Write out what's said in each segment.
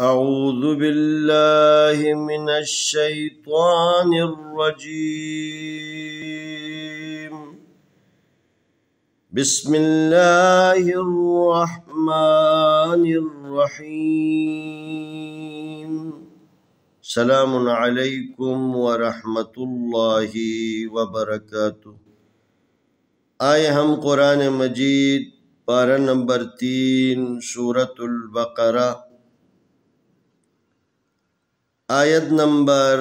أعوذ بالله من الشيطان الرجيم. بسم الله الرحمن الرحيم. سلام عليكم ورحمة الله وبركاته. آئے ہم قرآن مجید پارہ نمبر 3 سورة البقرہ آیت نمبر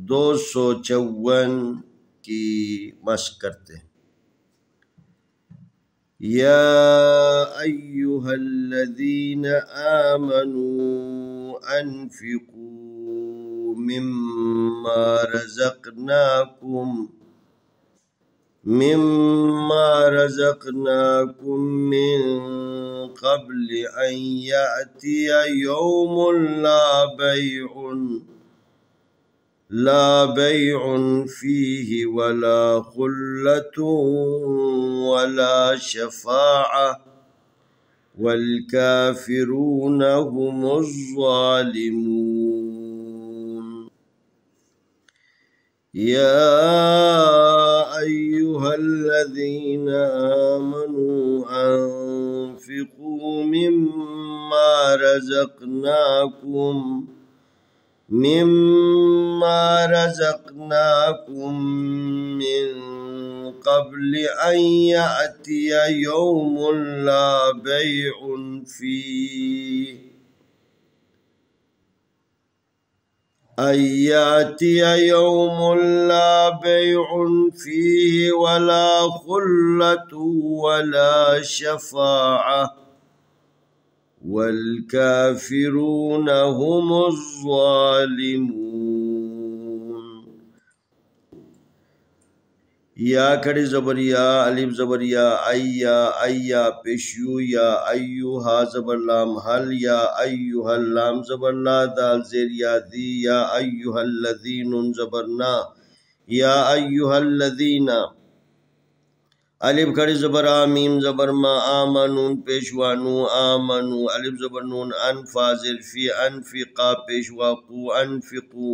254 کی مشق کرتے ہیں. یا ایہا الذین آمنوا انفقوا مما رزقناكم من قبل أن يأتي يوم لا بيع فيه ولا خلة ولا شفاعة والكافرون هم الظالمون. يا أيها الذين آمنوا أنفقوا مما رزقناكم من قبل أن يأتي يوم لا بيع فيه ولا خلة ولا شفاعة والكافرون هم الظالمون. یا کھڑی زبر یا، الف زبر یا، ایا پیشیو یا، ایوہا زبر لام حل یا، ایوہا اللام زبر لا، دال زیر یا دی، یا ایوہا الذین زبر نا، یا ایوہا الذین الف کھڑی زبر آمیم زبر ما، آمنون پیشوانو، آمنو الف زبر نون، انفا زیر فی، انفقا پیشوا قو، انفقو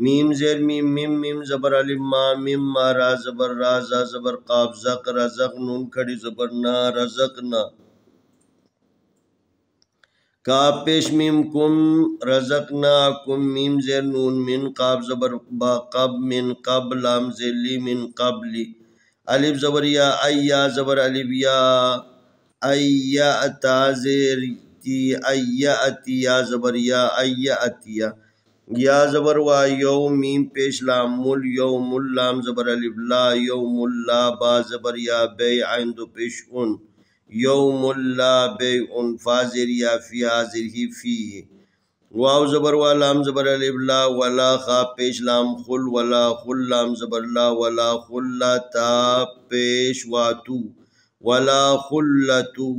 میم زیر میم، میم زبر الف ما، میم ما را زبر رازا زبر قاب زق، رزق نون کھڑی زبر نا، رزقنا کاب پیش میم کم، رزقناکم میم زیر نون، من قاب زبر با قب، من قبل لام زیر لی، من قبلی الف زبر یا، ایا زبر الف یا، ایا اتا زیر تی، ایا اتی یا زبر یا، ایا اتیا یا زبر وا، یوم میم پیش لام مل، یوم اللام زبر الف لا، یوم اللہ با زبر یا، بے عین دو پیش ان، یوم اللہ بے ان فا زیر یا، فی حاضر ہی فی، واو زبر وا لام زبر الف لا، ولا خا پیش لام خل، ولا خل لام زبر لا، ولا خلتا پیش واتو، ولا خلتو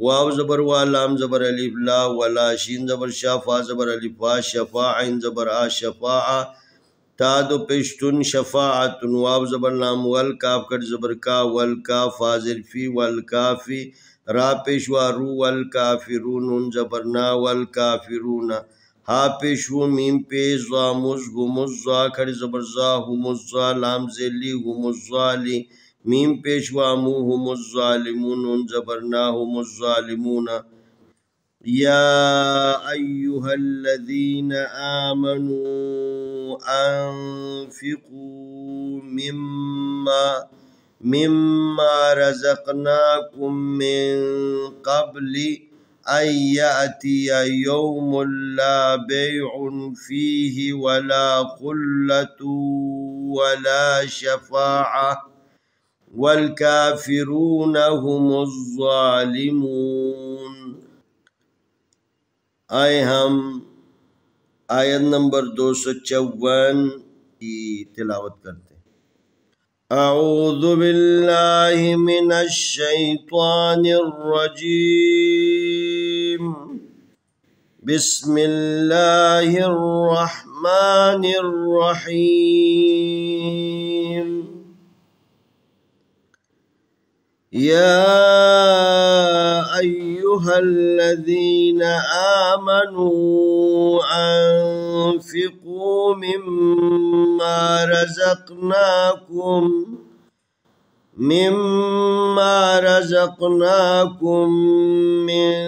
واو زبر وا لام زبر الف لا، ولا شین زبر شا، فا زبر الف فا، شفا عین زبر آ، شفاعہ تا دو پیشتن، شفاعتن واو زبر لام، والکاف کٹ زبر کا، والکاف فاضر فی، والکافی را پیشوا رو، والکافرون زبرنا، والکافرون ہا پیشو میم پیش زا مزغ مزا کھڑی زبر زا، ہم الزا لام زیلی، ہم الظالی میم پیشوا مو، ہم الظالمون زبرنا، ہم الظالمون. یا ایہا الذین آمنوا انفقوا مما رزقناکم من قبل ان یأتی یوم لا بیع فیہ ولا خلة ولا شفاعة والکافرون هم الظالمون. آئے ہم آیت نمبر 254 کی تلاوت کرتے ہیں. اعوذ باللہ من الشیطان الرجیم. بسم اللہ الرحمن الرحیم. یا ایہا أيها الذين آمنوا أنفقوا مما رزقناكم من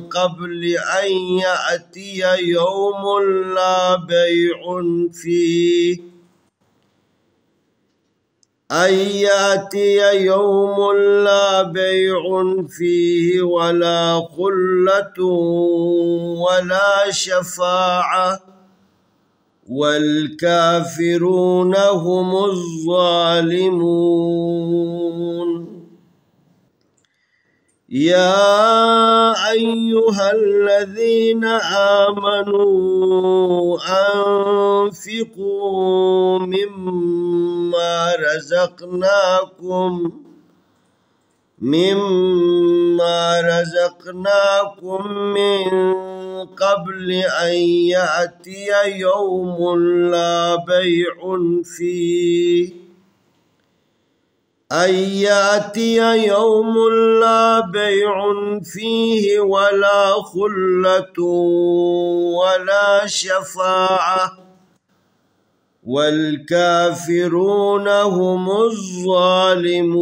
قبل أن يأتي يوم لا بيع فيه ولا خلة ولا شفاعة والكافرون هم الظالمون. يا أيها الذين آمنوا أنفقوا مما رزقناكم من قبل أن يأتي يوم لا بيع فيه ولا خلة ولا شفاعة والكافرون هم الظالمون.